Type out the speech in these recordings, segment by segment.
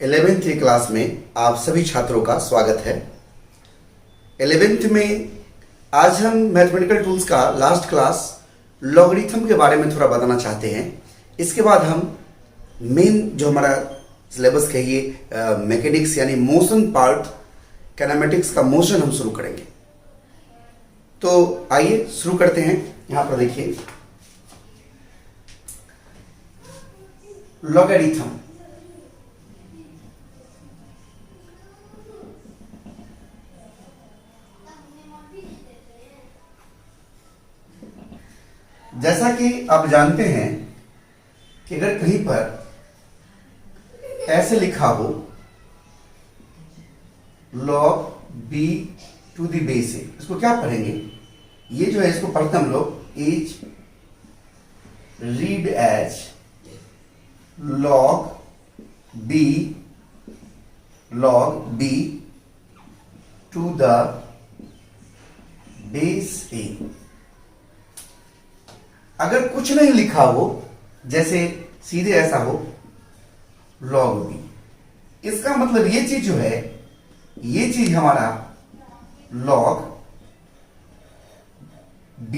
11th class में आप सभी छात्रों का स्वागत है। 11th में आज हम मैथमेटिकल टूल्स का लास्ट क्लास लॉगरिथम के बारे में थोड़ा बताना चाहते हैं। इसके बाद हम मेन जो हमारा सिलेबस कहिए मैकेनिक्स यानी मोशन पार्ट, कैनामेटिक्स का मोशन हम शुरू करेंगे। तो आइए शुरू करते हैं। यहाँ पर देखिए लॉगरिथम। जैसा कि आप जानते हैं कि अगर कहीं पर ऐसे लिखा हो log b to the base A, इसको क्या पढ़ेंगे? ये जो है इसको पढ़ते हम लोग is read as log b to the base A. अगर कुछ नहीं लिखा हो, जैसे सीधे ऐसा हो log b, इसका मतलब ये चीज जो है, ये चीज हमारा log b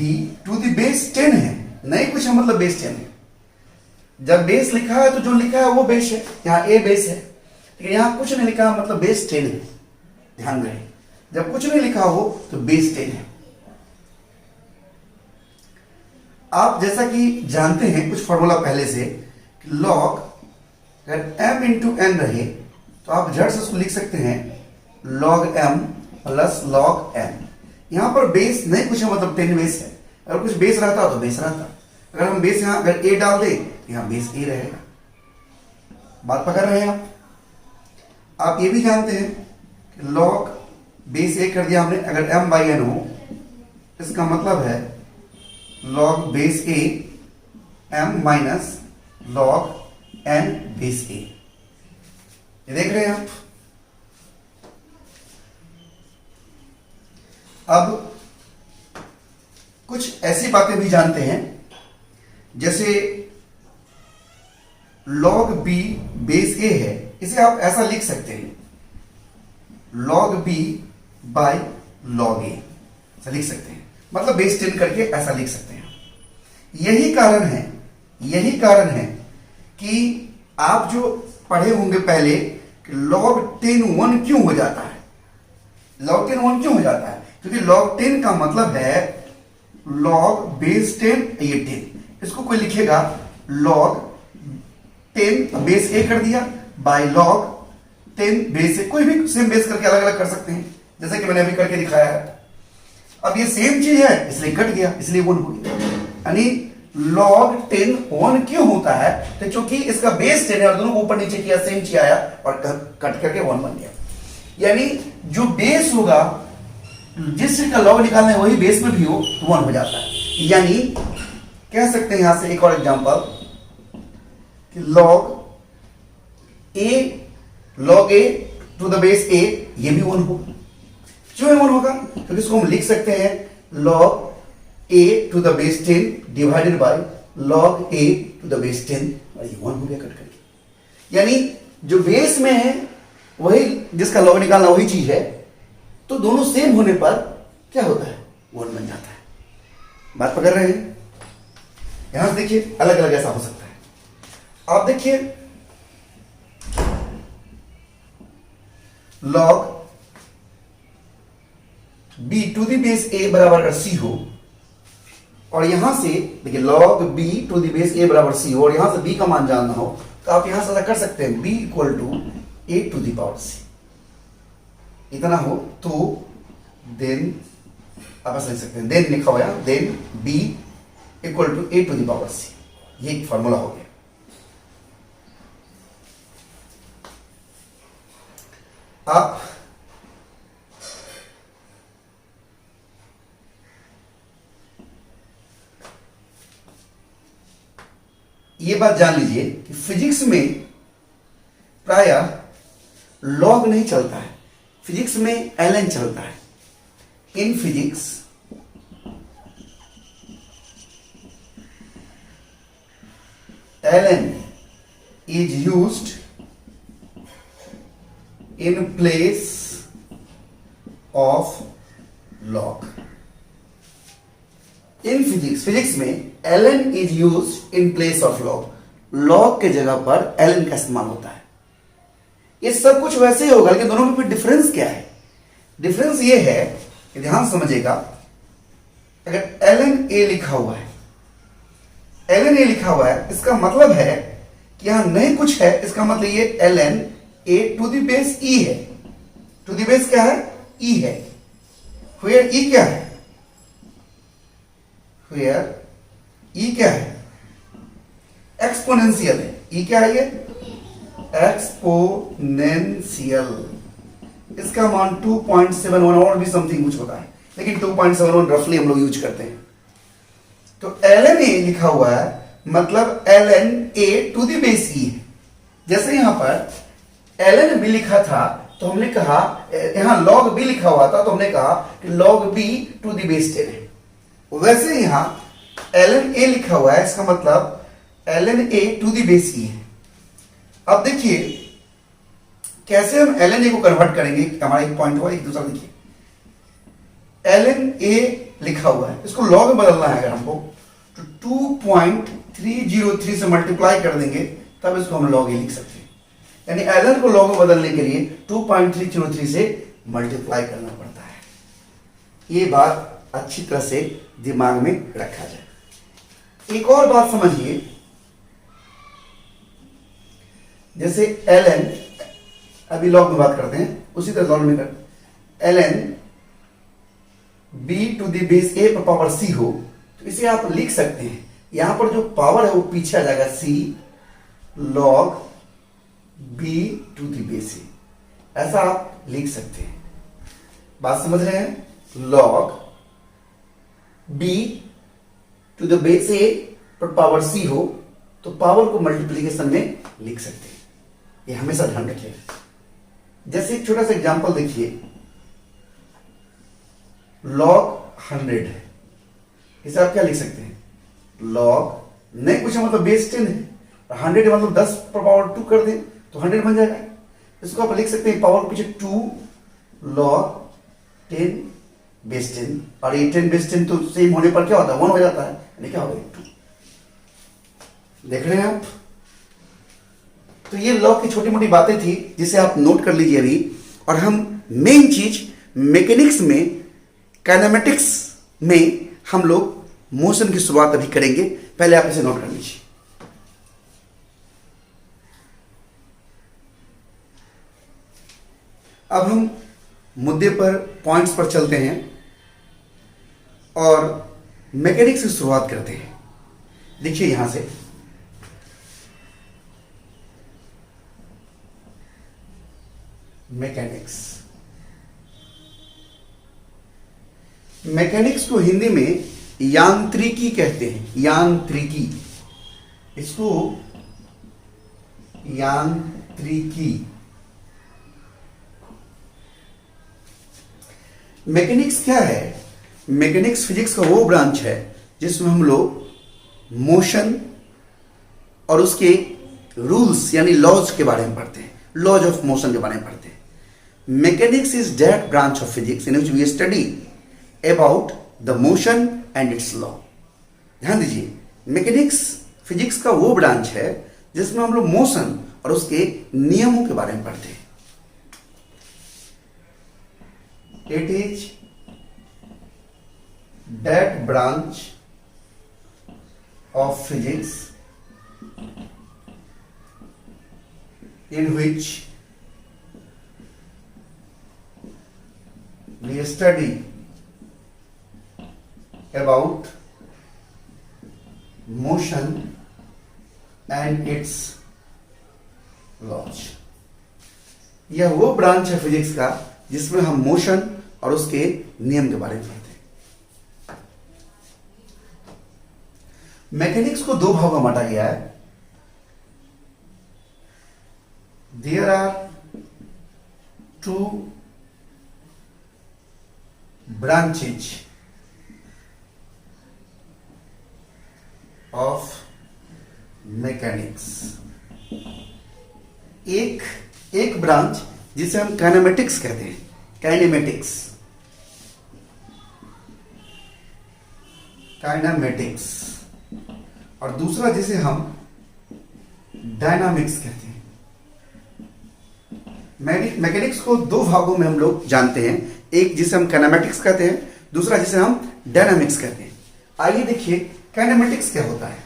to the base 10 है। नहीं कुछ है मतलब बेस 10 है। जब बेस लिखा है तो जो लिखा है वो बेस है, यहां a बेस है, लेकिन यहां कुछ नहीं लिखा मतलब बेस 10 है। ध्यान रहे, जब कुछ नहीं लिखा हो तो बेस 10 है। आप जैसा कि जानते हैं कुछ फॉर्मूला पहले से, log अगर m इंटू n रहे तो आप झट से उसको लिख सकते हैं log m plus log n। यहां पर बेस नहीं कुछ है मतलब 10 बेस है। अगर कुछ बेस रहता तो बेस रहता। अगर हम बेस यहां अगर a डाल दे तो यहां बेस a रहेगा। बात पकड़ रहे हैं आप ये भी जानते हैं कि log बेस a कर दिया हमने। अगर m बाई n हो, इसका मतलब है log base a m minus log n base a। ये देख रहे हैं आप। अब कुछ ऐसी बातें भी जानते हैं, जैसे log b बेस a है, इसे आप ऐसा लिख सकते हैं log b by log a, ऐसा लिख सकते हैं। मतलब बेस 10 करके ऐसा लिख सकते हैं। यही कारण है कि आप जो पढ़े होंगे पहले कि log 10 1 क्यों हो जाता है। log 10 1 क्यों हो जाता है? क्योंकि log 10 का मतलब है log बेस 10 ये 10। इसको कोई लिखेगा log 10 बेस a कर दिया बाय log 10 बेस a। कोई भी सेम बेस करके अलग अलग कर सकते हैं, जैसे कि मैंने अभी करके दिखाया है। अब ये सेम चीज है इसलिए कट गया, इसलिए 1 हो गया। यानी log 10 1 क्यों होता है? तो क्योंकि इसका बेस 10 है और दोनों को ऊपर नीचे किया, सेम चीज आया और कट करके 1 बन गया। यानी जो बेस होगा, जिस चीज का log निकालना है वही बेस में भी हो तो 1 हो जाता है। यानी कह सकते हैं यहां से एक और एग्जांपल कि log a to the base a, ये भी 1 होगा। क्यों 1 होगा? क्योंकि इसको हम लिख सकते हैं log a to the base 10 divided by log a to the base 10, और ये 1 हो गया कट करके। यानी जो बेस में है वही, जिसका log निकालना वही चीज है, तो दोनों सेम होने पर क्या होता है? 1 बन जाता है। बात पकड़ रहे हैं? यहां से देखिए अलग अलग ऐसा हो सकता है। आप देखिए log b to the base a बराबर अगर c हो, और यहां से देखिए log b to the base a बराबर c हो, और यहां से b का मान जानना हो, तो आप यहां से ऐसा कर सकते हैं b equal to a to the power c। इतना हो तो देन आप ऐसा लिख सकते हैं, देन लिखा हुआ then b equal to a to the power c। ये एक फॉर्मूला हो गया। आप ये बात जान लीजिए कि फिजिक्स में प्रायः लॉग नहीं चलता है, फिजिक्स में एलएन चलता है। In physics ln is used in place of log. In physics में ln is use in place of log. Log के जगह पर ln का इस्तेमाल होता है। ये सब कुछ वैसे ही होगा, लेकिन दोनों में फिर डिफरेंस क्या है? डिफरेंस ये है कि ध्यान समझिएगा, अगर ln a लिखा हुआ है, ln a लिखा हुआ है, इसका मतलब है कि यहां नहीं कुछ है। इसका मतलब ये ln a to the base e है। टू द बेस क्या है? e है। Where e क्या है? Where e क्या है? एक्सपोनेंशियल है। e क्या है? ये एक्सपोनेंशियल। इसका मान 2.71 और भी समथिंग कुछ होता है, लेकिन 2.71 रफली हम लोग यूज करते हैं। तो ln a लिखा हुआ है, मतलब ln a to the base e है। जैसे यहां पर ln b लिखा था तो हमने कहा, यहां log b लिखा हुआ था तो हमने कहा कि log b to the base 10 है। वैसे यहां ln a लिखा हुआ है, इसका मतलब ln a to the base e है। अब देखिए कैसे हम ln a को कन्वर्ट करेंगे। हमारा एक पॉइंट हुआ, एक दूसरा देखिए, ln a लिखा हुआ है, इसको log में बदलना है अगर हमको, तो 2.303 से मल्टीप्लाई कर देंगे तब इसको हम log a लिख सकते हैं। यानी ln को log में बदलने के लिए 2.303 से मल्टीप्लाई करना पड़ता है। ये बात अच्छी तरह से दिमाग में रखा जाए। एक और बात समझिए, जैसे ln, अभी log में बात करते हैं, उसी तरह log में कर ln b to the base a पर पावर c हो, तो इसे आप लिख सकते हैं, यहां पर जो पावर है वो पीछे आ जाएगा, c log b to the base a। ऐसा आप लिख सकते हैं। बात समझ रहे हैं? log b to the base a पर पावर c हो तो पावर को मल्टीप्लीकेशन में लिख सकते हैं। ये हमेशा ध्यान रखिएगा। जैसे एक छोटा सा एग्जांपल देखिए, log 100 है, इसे आप क्या लिख सकते हैं? log नहीं कुछ मतलब बेस 10 है, 100 मतलब 10 पर पावर 2 कर दें तो 100 बन जाएगा। इसको आप लिख सकते हैं पावर के पीछे 2 log 10 बेस 10, और ये 10 बेस 10 तो सेम होने पर क्या होता है? 1 हो जाता है, यानी क्या होगा? 2। देख रहे हैं आप? तो ये लॉ की छोटी मोटी बातें थी जिसे आप नोट कर लीजिए अभी। और हम मेन चीज मैकेनिक्स में, काइनेमेटिक्स में हम लोग मोशन की शुरुआत अभी करेंगे। पहले आप इसे नोट कर लीजिए। अब हम मुद्दे पर, पॉइंट्स पर चलते हैं और मैकेनिक्स की शुरुआत करते हैं। देखिए यहां से मैकेनिक्स, मैकेनिक्स को हिंदी में यांत्रिकी कहते हैं। यांत्रिकी, इसको यांत्रिकी। मैकेनिक्स क्या है? मैकेनिक्स फिजिक्स का वो ब्रांच है जिसमें हम लोग मोशन और उसके रूल्स यानी लॉज के बारे में पढ़ते हैं। लॉज ऑफ मोशन के बारे में पढ़ते हैं। Mechanics is that branch of physics in which we study about the motion and its law. ध्यान दीजिए, मैकेनिक्स फिजिक्स का वो ब्रांच है जिसमें हम लोग मोशन और उसके नियमों के बारे में पढ़ते हैं। It is that branch of physics in which we study about motion and its laws। यह वो ब्रांच है फिजिक्स का जिसमें हम मोशन और उसके नियम के बारे में पढ़ते हैं। मैकेनिक्स को दो भागों में बांटा गया है। There are two branches of mechanics। एक ब्रांच जिसे हम काइनेमेटिक्स कहते हैं, काइनेमेटिक्स, काइनेमेटिक्स, और दूसरा जिसे हम डायनामिक्स कहते हैं। मैकेनिक्स को दो भागों में हम लोग जानते हैं, एक जिसे हम काइनेमेटिक्स कहते हैं, दूसरा जिसे हम डायनामिक्स कहते हैं। आइए देखिए काइनेमेटिक्स क्या होता है।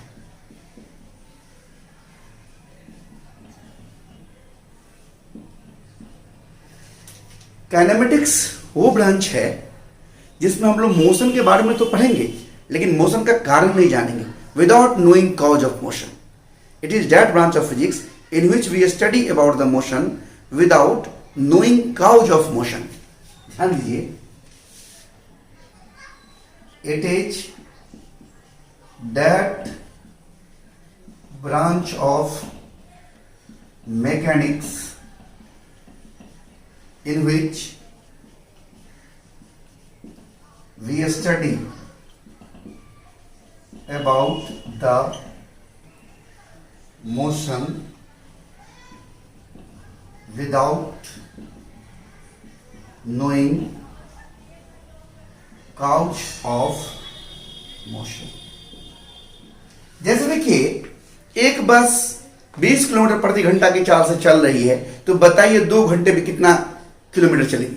काइनेमेटिक्स वो ब्रांच है जिसमें हम लोग मोशन के बारे में तो पढ़ेंगे, लेकिन मोशन का कारण नहीं जानेंगे, without knowing cause of motion. It is that branch of physics in which we study about the motion without knowing cause of motion. ध्यान दीजिए, it is that branch of mechanics in which we study about the motion without knowing cause of motion। जैसे देखिए, एक बस 20 kilometre प्रति घंटा की चाल से चल रही है, तो बताइए 2 घंटे में कितना किलोमीटर चलेगी?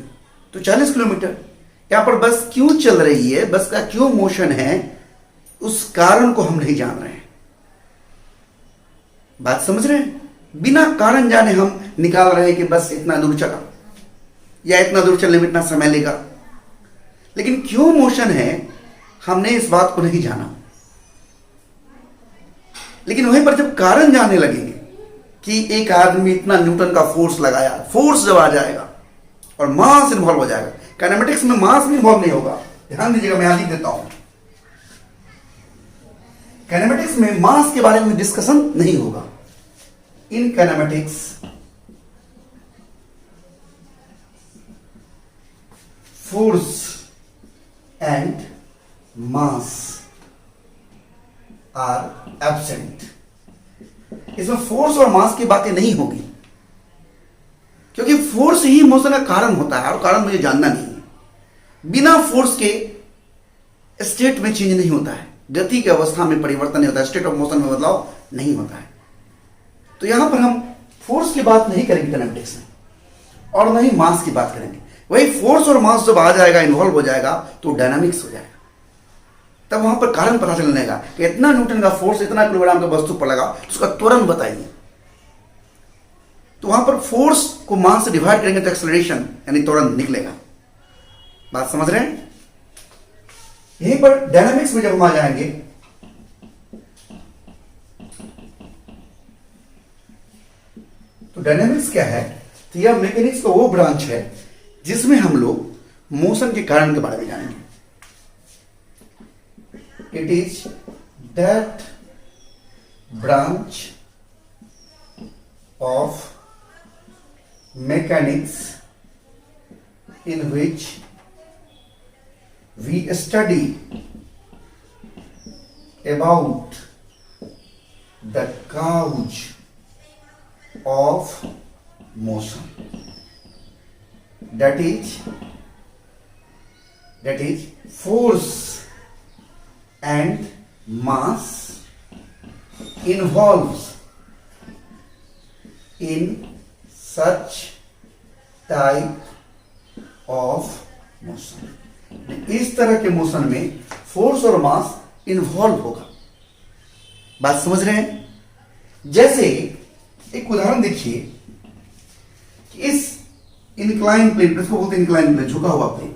तो 40 किलोमीटर। यहां पर बस क्यों चल रही है, बस का क्यों मोशन है, उस कारण को हम नहीं जान रहे हैं। बात समझ रहे हैं? बिना कारण जाने हम निकाल रहे हैं कि बस इतना दूर चला या इतना दूर चलने में इतना समय लेगा, लेकिन क्यों मोशन है हमने इस बात को नहीं जाना। लेकिन वहीं पर जब कारण जानने लगेंगे कि एक आदमी इतना न्यूटन का फोर्स लगाया, फोर्स जब आ जाएगा और मास इन्वॉल्व हो जाएगा। काइनेमेटिक्स में मास भी इन्वॉल्व नहीं होगा, ध्यान दीजिएगा, मैं यहां लिख देता हूं। काइनेमेटिक्स में मास के बारे में डिस्कशन नहीं होगा। In kinematics force and mass are absent. इसमें फोर्स और मास की बातें नहीं होगी, क्योंकि फोर्स ही मोशन का कारण होता है और कारण मुझे जानना नहीं है। बिना फोर्स के स्टेट में चेंज नहीं होता है, गति की अवस्था में परिवर्तन नहीं होता है, स्टेट ऑफ मोशन में बदलाव नहीं होता है। तो यहां पर हम फोर्स की बात नहीं करेंगे काइनेमेटिक्स में, और न ही मास की बात करेंगे। वही फोर्स और मास जब आ जाएगा, इन्वॉल्व हो जाएगा, तो डायनामिक्स हो जाएगा। तब वहां पर कारण पता चलने लगा कि इतना न्यूटन का फोर्स इतना किलोग्राम का वस्तु पर लगा, तो उसका त्वरण बताइए। तो वहां पर फोर्स को मास से डिवाइड करेंगे तो एक्सेलरेशन यानी त्वरण निकलेगा। बात समझ रहे हैं? यहीं पर डायनामिक्स में जब हम आ जाएंगे, तो डायनामिक्स क्या है? तो यह मैकेनिक्स का वो ब्रांच है जिसमें हम लोग मोशन के कारण के बारे में जानेंगे। It is that branch of mechanics in which we study about the cause of motion. That is force and mass involves in such type of motion। इस तरह के मोशन में फोर्स और मास इन्वॉल्व होगा। बात समझ रहे हैं? जैसे एक उदाहरण देखिए कि इस इंक्लाइन प्लेन, इसको बोलते हैं इंक्लाइन प्लेन, झुका हुआ प्लेन,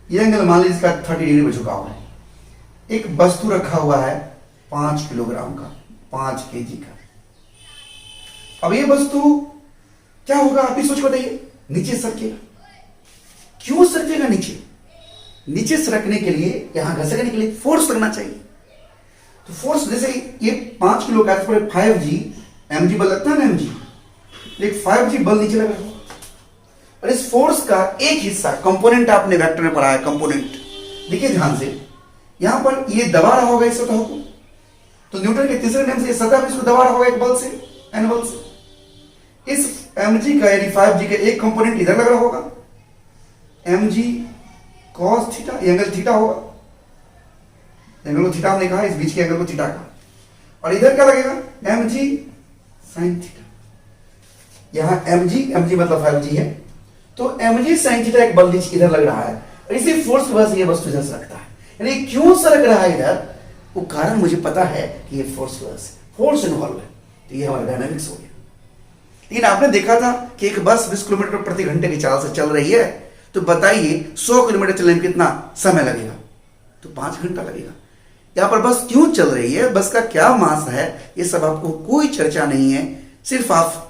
ये एंगल मान लीजिए इसका 30 डिग्री में झुका हुआ है। एक वस्तु रखा हुआ है 5 किलोग्राम का, 5 केजी का। अब ये वस्तु क्या होगा, आप ही सोच बताइए, नीचे सरकेगा। क्यों सरकेगा नीचे? नीचे सरकने के लिए, यहां घसकने के लिए फोर्स लगना चाहिए। तो फोर्स, जैसे ये 5 किलो का 5G mg बल लगता है ना, mg, एक 5G बल नीचे लगा हुआ, और इस फोर्स का एक हिस्सा, कंपोनेंट आपने वेक्टर में पढ़ा है, कंपोनेंट, देखिए ध्यान से, यहां पर ये दबा रहा होगा इस सतह को, तो न्यूटन के तीसरे नियम से इस सतह पर इसको दबा रहा होगा एक बल से, एन बल से। इस mg का यानी 5g का एक कंपोनेंट इधर लग रहा होगा, mg cos theta, angle theta होगा, एंगल को थीटा हमने कहा, इस बीच के एंगल को थीटा कहा, और इधर क्या लगेगा mg sin थीटा। यहां mg मतलब 5g है, तो mg sin थीटा एक बल इधर लग रहा है, और इसी फोर्स की वजह से ये वस्तु इधर सरकता है। यानी क्यों सरक रहा है इधर, वो कारण मुझे पता है कि ये फोर्स की वजह से, फोर्स इन्वॉल्व है, तो ये हमारा डायनामिक्स हो गया। लेकिन आपने देखा था कि एक बस 20 किलोमीटर प्रति घंटे की चाल से चल रही है, तो बताइए 100 किलोमीटर चलने में कितना समय लगेगा, तो 5 घंटा लगेगा। यहां पर बस क्यों चल रही है, बस का क्या मास है, ये सब आपको कोई चर्चा नहीं है, सिर्फ आप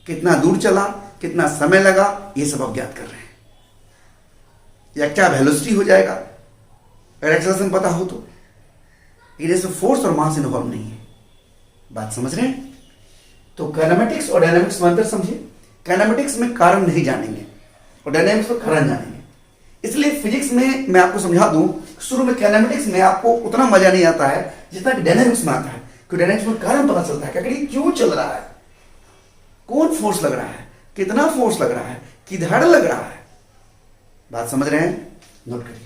कितना दूर चला, कितना समय लगा, ये सब आप ज्ञात कर रहे हैं, या क्या वेलोसिटी हो जाएगा अगर एक्सेलरेशन पता हो तो। इसमें फोर्स और मास इन्वॉल्व नहीं है। बात समझ रहे हैं? तो काइनेमेटिक्स और डायनामिक्स में अंतर समझिए। काइनेमेटिक्स में कारण नहीं जानेंगे और डायनामिक्स में कारण जानेंगे। इसलिए फिजिक्स में मैं आपको समझा दूं, शुरू में काइनेमेटिक्स में आपको उतना मजा नहीं आता है जितना कि डायनामिक्स में आता है, क्योंकि डायनामिक्स में कारण पता चलता है कि आखिर क्यों चल रहा है, कौन फोर्स लग रहा है, कितना फोर्स लग रहा है, किधर लग रहा है। बात समझ रहे हैं? नोट करिए।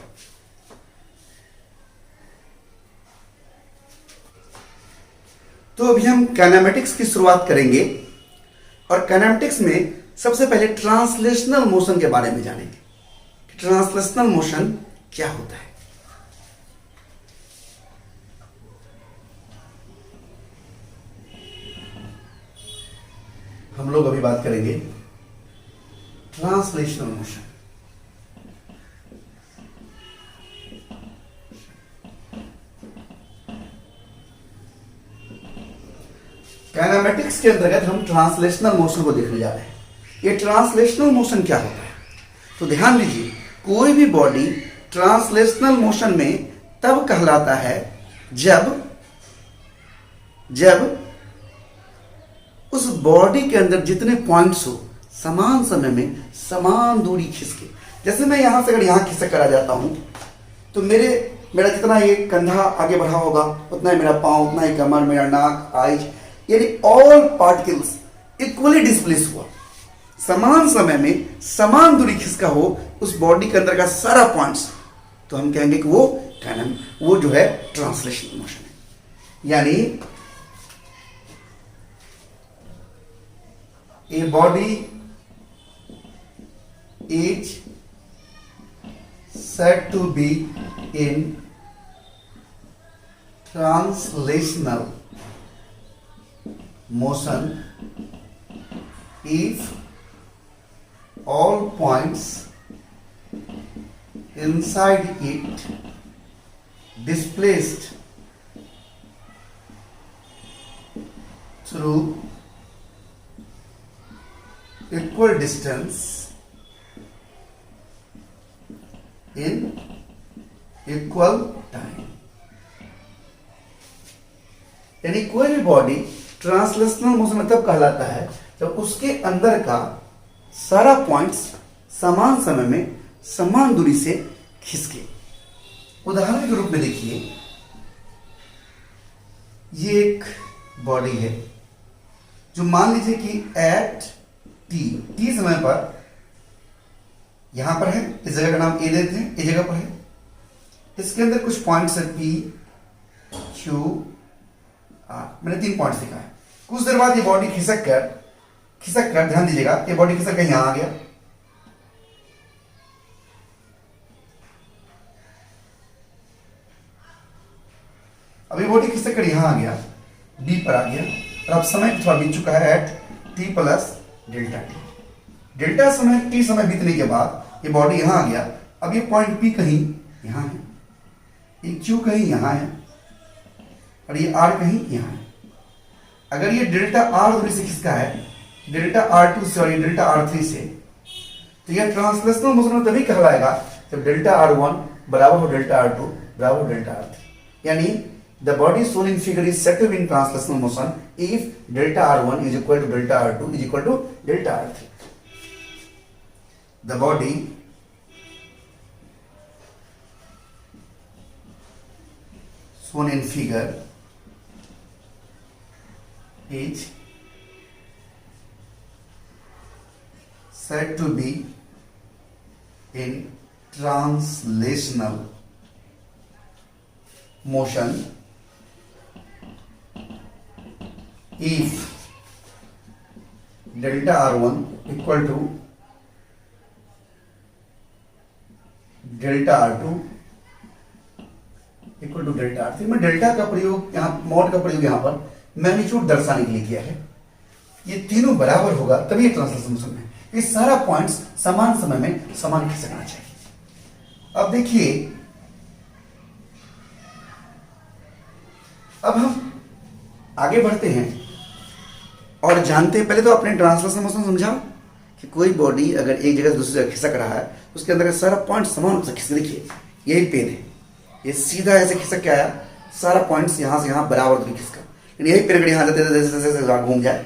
तो अभी हम काइनेमेटिक्स की शुरुआत करेंगे, और काइनेमेटिक्स में सबसे पहले ट्रांसलेशनल मोशन के बारे में जानेंगे कि ट्रांसलेशनल मोशन क्या होता है। हम लोग अभी बात करेंगे ट्रांसलेशनल मोशन। काइनेमेटिक्स के अंतर्गत हम ट्रांसलेशनल मोशन को देखने जा रहे हैं। ये ट्रांसलेशनल मोशन क्या होता है, तो ध्यान दीजिए, कोई भी बॉडी ट्रांसलेशनल मोशन में तब कहलाता है जब उस बॉडी के अंदर जितने पॉइंट्स हो समान समय में समान दूरी खिसके। जैसे मैं यहां से अगर यहां खिसक कर आ जाता हूं, तो मेरा जितना ये कंधा आगे बढ़ा होगा उतना ही मेरा पांव, उतना ही कमर, मेरा नाक, आइज, यानी ऑल पार्टिकल्स इक्वली डिस्प्लेस हुआ, समान समय में समान दूरी खिसका हो उस बॉडी के अंदर का सारा पॉइंट्स, तो हम कहेंगे कि वो जो है ट्रांसलेशनल मोशन है। यानी a body is said to be in translational motion if all points inside it displaced through equal distance in equal time। यानी कोई भी बॉडी ट्रांसलेशनल मोशन में तब कहलाता है जब उसके अंदर का सारा पॉइंट्स समान समय में समान दूरी से खिसके। उदाहरण के रूप में देखिए, ये एक बॉडी है जो मान लीजिए कि एट टी समय पर यहां पर है, इस जगह का नाम ए देते हैं, इस जगह पर है, इसके अंदर कुछ पॉइंट्स है पी क्यू आर, मैंने 3 पॉइंट्स लिखा है। कुछ देर बाद ये बॉडी खिसक कर ध्यान दीजिएगा, ये बॉडी खिसक कर यहां आ गया, अभी बॉडी खिसक कर यहां आ गया, डी पर आ गया, और अब समय थोड़ा बीत चुका है at T plus delta T. Delta समय टी समय बीतने के बाद ये बॉडी यहां आ गया, अब ये पॉइंट पी कहीं यहां है, ये क्यू कहीं यहां है, और ये आर कहीं यहां है। अगर ये डेल्टा आर दूरी से खिसका है, डेल्टा आर टू से और ये डेल्टा आर थ्री से, तो यह ट्रांसलेशनल मोशन में तभी कहलाएगा जब डेल्टा आर वन बराबर हो डेल्टा आर टू बराबर हो डेल्टा आर थ्री। यानी the body shown in figure is said to be in translational motion if delta r1 is equal to delta r2 is equal to delta r3। The body shown in figure is said to be in translational motion if delta r1 equal to delta r2 equal to delta r3। मैं delta का प्रयोग यहां, mod का प्रयोग यहां पर magnitude दर्शाने के लिए किया है। ये तीनों बराबर होगा तभी ये ट्रांसलेशन मोशन में ये सारा पॉइंट्स समान समय में समान खिसकना चाहिए। अब देखिए, अब हम आगे बढ़ते हैं और जानते हैं। पहले तो आपने ट्रांसलेशन मोशन समझा कि कोई बॉडी अगर एक जगह से दूसरी जगह खिसक रहा है उसके अंदर का सारा पॉइंट समान रूप से खिसक। देखिए यही पेन है, ये सीधा ऐसे खिसक के आया, सारा पॉइंट्स यहां से यहां बराबर दूरी खिसका। लेकिन यही पेन अगर यहां जाते जैसे घूम जाए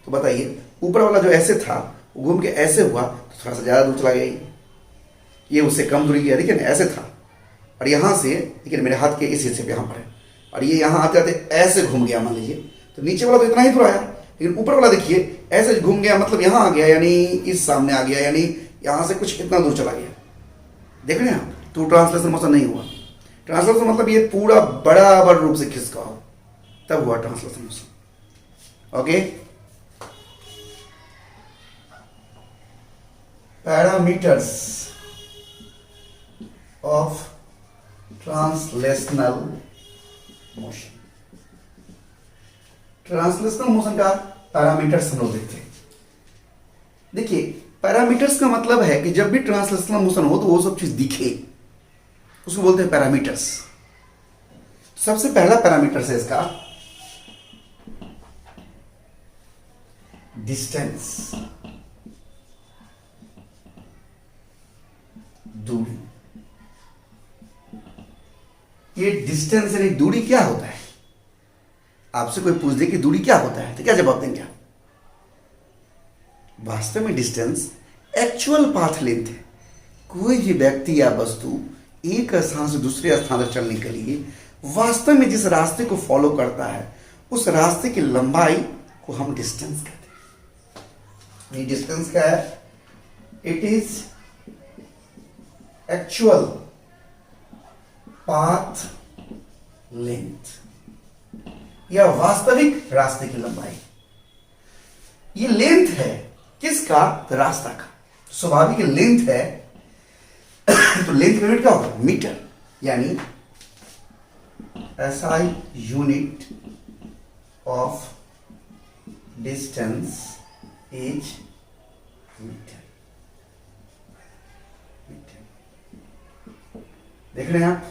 तो बताइए, ऊपर वाला जो ऐसे था वो घूम के ऐसे हुआ तो थोड़ा सा ज्यादा दूर चला गया, ये उससे कम दूरी किया। देखिए ना ऐसे था और यहां से देखिए मेरे हाथ के इस हिस्से पे यहां पर है और ये यहां आते आते ऐसे घूम गया मान लीजिए, तो नीचे वाला तो इतना ही दूर आया, लेकिन ऊपर वाला देखिए ऐसे घूम गया, मतलब यहां आ गया, यानी इस सामने आ गया, यानी यहां से कुछ इतना दूर चला गया। देख रहे हैं आप, तो ट्रांसलेशन मोशन नहीं हुआ। ट्रांसलेशन मतलब ये पूरा बराबर रूप से खिसका हो तब हुआ translation motion. Okay, parameters of translational motion. Translational motion का पैरामीटर्स हम लोग देखते हैं। देखिए पैरामीटर्स का मतलब है कि जब भी ट्रांसलेशनल मोशन हो तो वो सब चीज दिखे, उसको बोलते हैं पैरामीटर्स। सबसे पहला पैरामीटर्स है इसका डिस्टेंस, दूरी। ये डिस्टेंस यानी दूरी क्या होता है? आपसे कोई पूछ दे कि दूरी क्या होता है तो क्या जवाब देंगे आप? वास्तव में डिस्टेंस एक्चुअल पाथ लेंथ है। कोई भी व्यक्ति या वस्तु एक स्थान से दूसरे स्थान तक चलने के लिए वास्तव में जिस रास्ते को फॉलो करता है उस रास्ते की लंबाई को हम डिस्टेंस कहते हैं। ये डिस्टेंस क्या है? It is actual path length या वास्तविक रास्ते की लंबाई। ये लेंथ है किसका? रास्ता का। स्वाभाविक लेंथ है तो लेंथ यूनिट क्या होगा? मीटर, यानी SI unit of distance is metre. देख रहे हैं आप?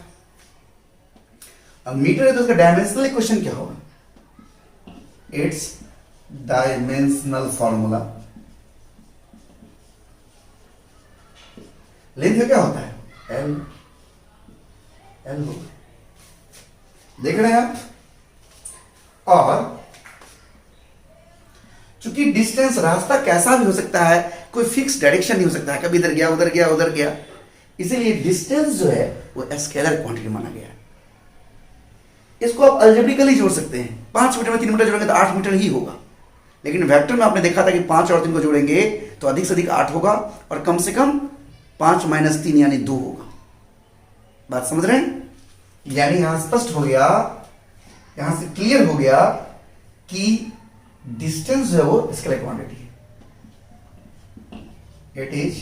अब मीटर है तो उसका डायमेंशनल इक्वेशन क्या होगा? It's dimensional formula. लेंथ क्या होता है? एल होगा। देख रहे हैं आप? और चूंकि डिस्टेंस रास्ता कैसा भी हो सकता है, कोई फिक्स डायरेक्शन नहीं हो सकता है, कभी इधर गया उधर गया उधर गया, इसीलिए डिस्टेंस जो है वो स्केलर क्वांटिटी माना गया है। इसको आप अलजेब्रिकली जोड़ सकते हैं। 5 मीटर में 3 मीटर जोड़ेंगे तो 8 मीटर ही होगा, लेकिन वेक्टर में आपने देखा था कि 5 और 3 को जोड़ेंगे तो अधिक से अधिक 8 होगा और कम से कम 5 - 3 यानी 2 होगा। बात समझ रहे हैं? यानी यहां स्पष्ट हो गया, यहां से क्लियर हो गया कि डिस्टेंस जो है वो स्केलर क्वांटिटी है। इट इज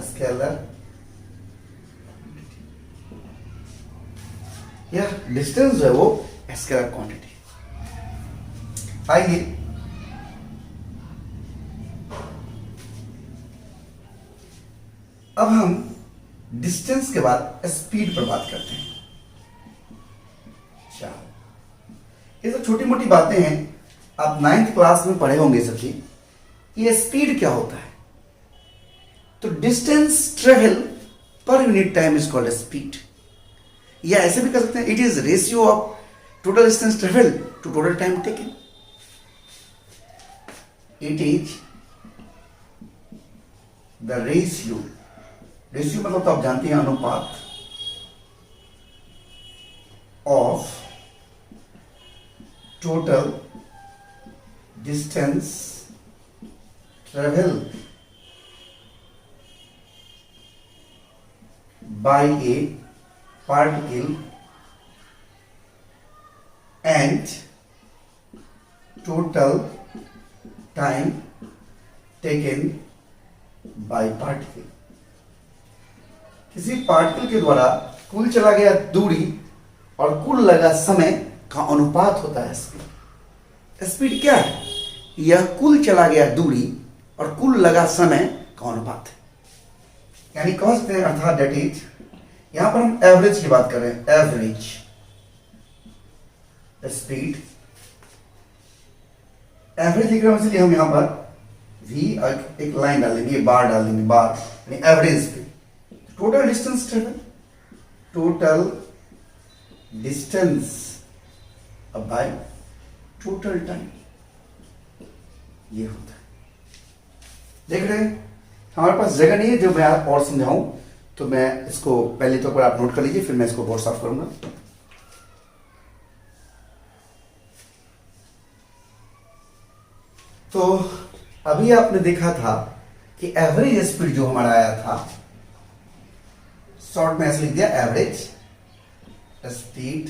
स्केलर, या डिस्टेंस जो है वो स्केलर क्वांटिटी। आइए अब हम डिस्टेंस के बाद स्पीड पर बात करते हैं। ये सब छोटी मोटी बातें हैं, आप 9th क्लास में पढ़े होंगे सब चीज। ये स्पीड क्या होता है? तो distance travel per unit time is called speed, या ऐसे भी कर सकते हैं it is ratio of total distance travel to total time taken. It is the ratio, ratio मतलब तो आप जानते हैं अनुपात, of total distance travel by a particle and total time taken by particle। किसी पार्टिकल के द्वारा कुल चला गया दूरी और कुल लगा समय का अनुपात होता है स्पीड। स्पीड क्या है? यह कुल चला गया दूरी और कुल लगा समय का अनुपात है। यानी कह सकते हैं अर्थात डेट इज, यहां पर हम एवरेज की बात कर रहे हैं। एवरेज स्पीड, एवरेज लिख रहे हैं इसलिए हम यहां पर v एक लाइन डाल देंगे, बार डाल देंगे, बार यानी average speed. Total distance travel, total distance by total time, ये होता है। देख रहे हैं हमारे पास जगह नहीं है जो मैं आप और समझाऊं, तो मैं इसको पहले तो आप नोट कर लीजिए, फिर मैं इसको और साफ करूंगा। तो अभी आपने देखा था कि एवरेज स्पीड जो हमारा आया था, शॉर्ट में ऐसे लिख दिया एवरेज स्पीड,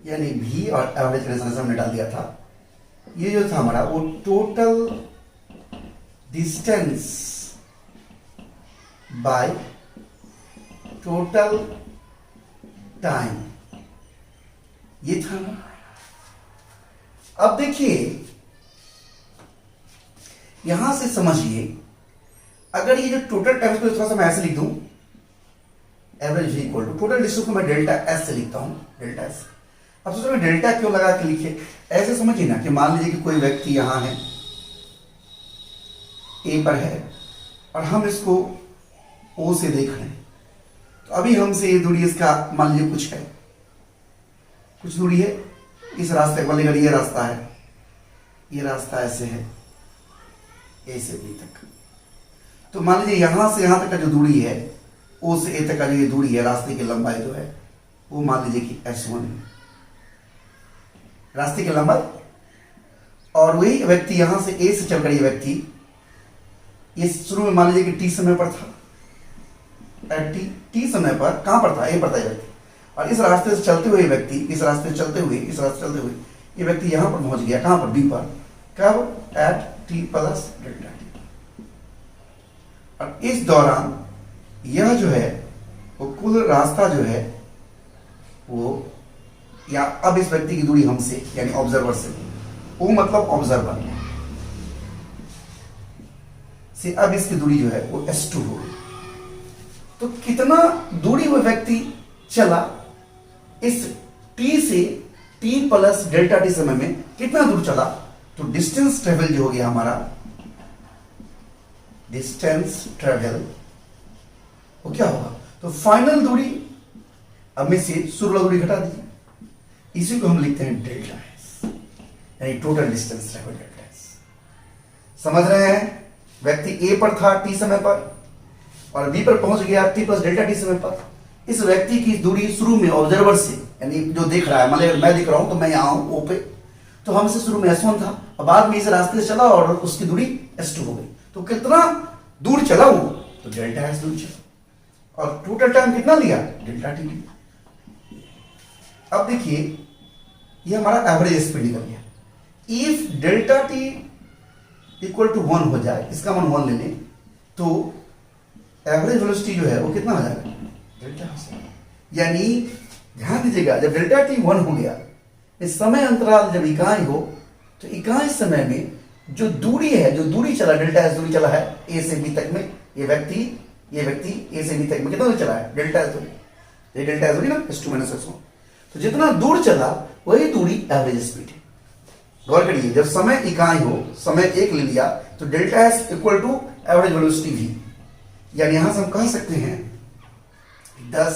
यानी v और एवरेज का रेफरेंस हमने डाल दिया था। ये जो था हमारा वो total distance by total time, ये था ना। अब देखिए यहां से समझिए, अगर ये जो टोटल टाइम को थोड़ा सा मैं ऐसे लिख दूं, average v equal to total distance को मैं डेल्टा s से लिखता हूं, डेल्टा s। अब सोचो मैं डेल्टा क्यों लगा के लिखे, ऐसे समझिए ना कि मान लीजिए कि कोई व्यक्ति यहां है, a पर है और हम इसको o से देख रहे हैं। तो अभी हमसे ये दूरी इसका मान लीजिए कुछ है, कुछ दूरी है, इस रास्ते पर, अगर ये रास्ता है, ये रास्ता ऐसे है ए से बी तक, तो मान लीजिए यहां से यहां तक का जो दूरी है, ओ से ए तक का जो ये दूरी है, रास्ते की लंबाई जो है वो मान लीजिए कि s1 है, रास्ते की लंबाई। और वही व्यक्ति यहां से ए से चलकर, ये व्यक्ति ये शुरू में मान लीजिए कि t समय पर था, t समय पर कहां पर था, ए पर था ये व्यक्ति, और इस रास्ते से चलते हुए व्यक्ति, इस रास्ते से चलते हुए, इस रास्ते चलते हुए ये व्यक्ति यहां पर पहुंच गया, कहां पर, बी पर, कब, at t plus delta T. और इस दौरान यह जो है वो कुल रास्ता जो है वो, या अब इस व्यक्ति की दूरी हमसे यानी ऑब्जर्वर से, वो मतलब ऑब्जर्वर से अब इसकी दूरी जो है वो s2 हो गई। तो कितना दूरी वो व्यक्ति चला इस t से t प्लस डेल्टा टी समय में, कितना दूर चला? तो डिस्टेंस ट्रेवल जो हो गया हमारा, डिस्टेंस ट्रेवल वो क्या होगा? तो फाइनल दूरी, अब में से शुरू दूरी घटा दीजिए, इसी को हम लिखते हैं डेल्टा एस, यानी total distance travel delta S. समझ रहे हैं? व्यक्ति ए पर था टी समय पर और बी पर पहुंच गया टी प्लस डेल्टा टी समय पर। इस व्यक्ति की दूरी शुरू में ऑब्जर्वर से, यानी जो देख रहा है, मान लीजिए मैं दिख रहा हूं तो मैं यहां हूं ओ पे, तो हमसे शुरू में s1 था और बाद में इस रास्ते से चला और उसकी दूरी s2 हो गई। तो कितना दूर चला वो? तो डेल्टा एस दूर चला। और टोटल टाइम कितना लिया? डेल्टा टी लिया। अब देखिए ये हमारा एवरेज स्पीड निकल गया। If delta T equal to 1 हो जाए, इसका मान 1 ले लें, तो एवरेज वेलोसिटी जो है वो कितना हो जाएगा? डेल्टा हो। यानी ध्यान दीजिएगा, जब डेल्टा टी 1 हो गया, इस समय अंतराल जब इकाई हो, तो इकाई समय में जो दूरी है, जो दूरी चला, डेल्टा एस दूरी चला है ए से बी तक में, ये व्यक्ति ए से बी तक में कितना दूर चला है? डेल्टा एस दूरी, ये डेल्टा एस दूरी ना, s2 माइनस s1। तो जितना दूर चला वही दूरी एवरेज स्पीड है। गौर करिए, जब समय इकाई हो, समय 1 ले लिया, तो delta S equal to average velocity v, यानी यहां से हम कह सकते हैं 10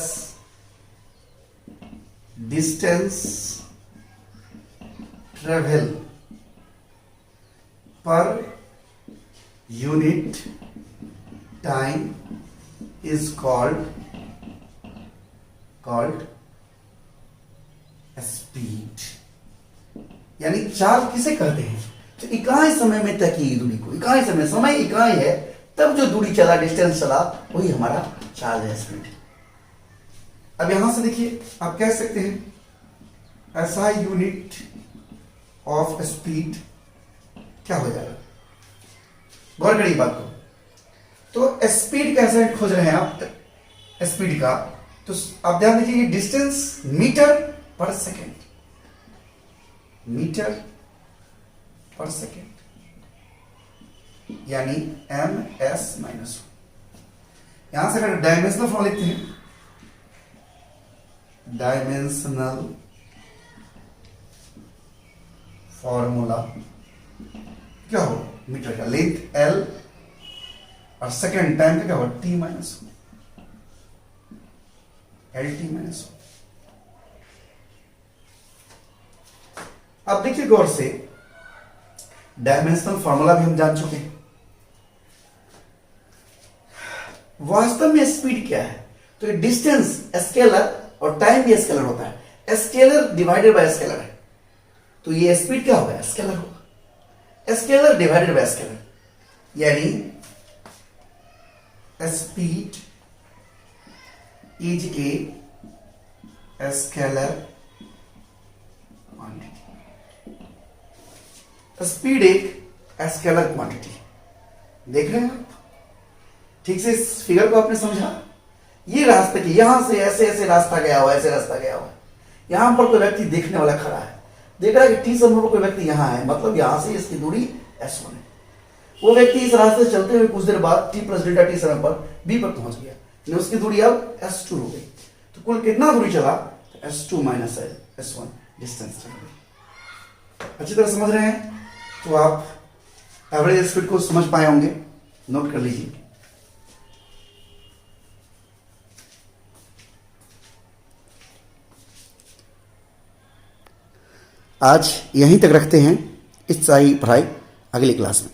distance travel per unit time is called speed. यानी चाल किसे कहते हैं? तो इकाई समय में तय की दूरी को, इकाई समय इकाई है, तब जो दूरी चला, डिस्टेंस चला, वही हमारा चार्ज है, स्पीड। अब यहां से देखिए आप कह सकते हैं SI यूनिट ऑफ स्पीड क्या हो जाएगा, गौर करिए बात को। तो स्पीड कैसे खोज रहे हैं आप स्पीड का, तो आप ध्यान दीजिए डिस्टेंस मीटर पर सेकेंड, मीटर पर सेकेंड, यानी ms माइनस। यहां से अगर डायमेंशनल फॉर्म लिखते हैं, डायमेंशनल फॉर्मूला क्या हो, मीटर का लेंथ L और सेकेंड टाइम का क्या होगा T माइनस LT माइनस। अब देखिए गौर से, डायमेंशनल फॉर्मूला भी हम जान चुके हैं। वास्तव में स्पीड क्या है, तो ये डिस्टेंस स्केलर और टाइम भी स्केलर होता है, स्केलर डिवाइडेड बाय स्केलर है, तो ये स्पीड क्या होगा, स्केलर होगा, स्केलर डिवाइडेड बाय स्केलर, यानी speed is a scalar quantity. Speed एक स्केलर क्वांटिटी, देख रहे हैं आप, ठीक से इस फिगर को आपने समझा। ये रास्ते की यहां से ऐसे ऐसे रास्ता गया हुआ, ऐसे रास्ता गया हुआ, यहां पर कोई व्यक्ति देखने वाला खड़ा है, देख रहा है कि T समय पर कोई व्यक्ति यहां है, मतलब यहां से इसकी दूरी S1 है। वो व्यक्ति इस रास्ते से चलते हुए कुछ देर बाद T प्लस डेल्टा T समय पर B पर पहुंच गया, तो उसकी दूरी अब S2 हो गई। तो कुल कितना दूरी चला, तो S2 माइनस S1 डिस्टेंस चल गई। अच्छी तरह समझ रहे हैं, तो आप एवरेज स्पीड को समझ पाए होंगे, नोट कर लीजिए। आज यहीं तक रखते हैं, इस सारी पढ़ाई अगली क्लास में।